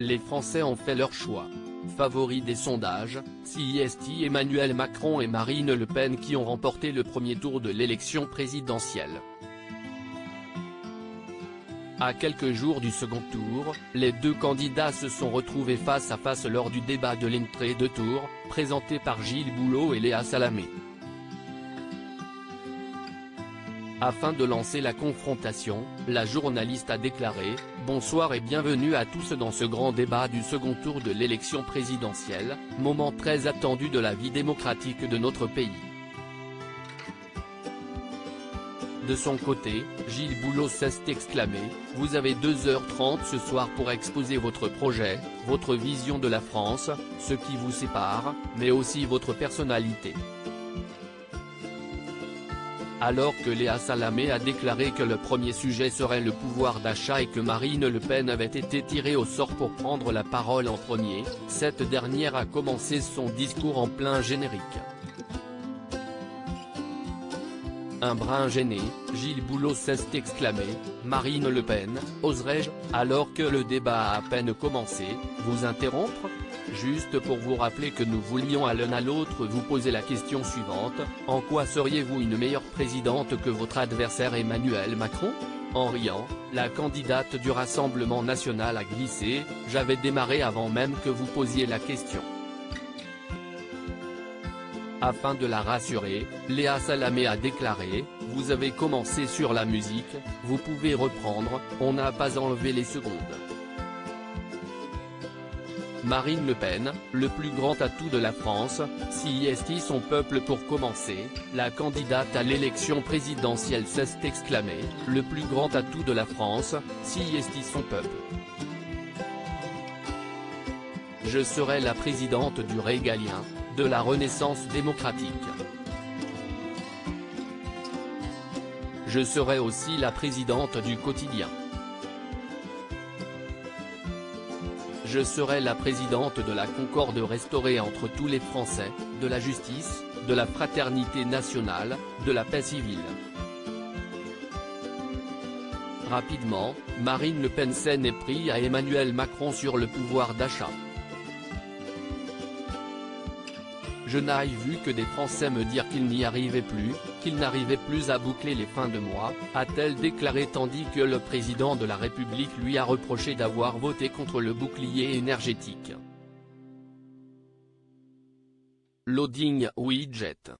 Les Français ont fait leur choix. Favoris des sondages, c'est Emmanuel Macron et Marine Le Pen qui ont remporté le premier tour de l'élection présidentielle. À quelques jours du second tour, les deux candidats se sont retrouvés face à face lors du débat de l'entrée de tour, présenté par Gilles Boulot et Léa Salamé. Afin de lancer la confrontation, la journaliste a déclaré « Bonsoir et bienvenue à tous dans ce grand débat du second tour de l'élection présidentielle, moment très attendu de la vie démocratique de notre pays ». De son côté, Gilles Boulot s'est exclamé « Vous avez 2h30 ce soir pour exposer votre projet, votre vision de la France, ce qui vous sépare, mais aussi votre personnalité ». Alors que Léa Salamé a déclaré que le premier sujet serait le pouvoir d'achat et que Marine Le Pen avait été tirée au sort pour prendre la parole en premier, cette dernière a commencé son discours en plein générique. Un brin gêné, Gilles Boulot s'est exclamé « Marine Le Pen, oserais-je, alors que le débat a à peine commencé, vous interrompre ? Juste pour vous rappeler que nous voulions à l'un à l'autre vous poser la question suivante, en quoi seriez-vous une meilleure présidente que votre adversaire Emmanuel Macron ?» En riant, la candidate du Rassemblement national a glissé « J'avais démarré avant même que vous posiez la question ». Afin de la rassurer, Léa Salamé a déclaré « Vous avez commencé sur la musique, vous pouvez reprendre, on n'a pas enlevé les secondes ». Marine Le Pen, le plus grand atout de la France, c'est son peuple pour commencer, la candidate à l'élection présidentielle s'est exclamé « Le plus grand atout de la France, c'est son peuple. Je serai la présidente du régalien, de la Renaissance démocratique. Je serai aussi la présidente du quotidien. Je serai la présidente de la concorde restaurée entre tous les Français, de la justice, de la fraternité nationale, de la paix civile. » Rapidement, Marine Le Pen s'en est pris à Emmanuel Macron sur le pouvoir d'achat. Je n'ai vu que des Français me dire qu'ils n'y arrivaient plus, qu'ils n'arrivaient plus à boucler les fins de mois, a-t-elle déclaré tandis que le président de la République lui a reproché d'avoir voté contre le bouclier énergétique. Loading widget.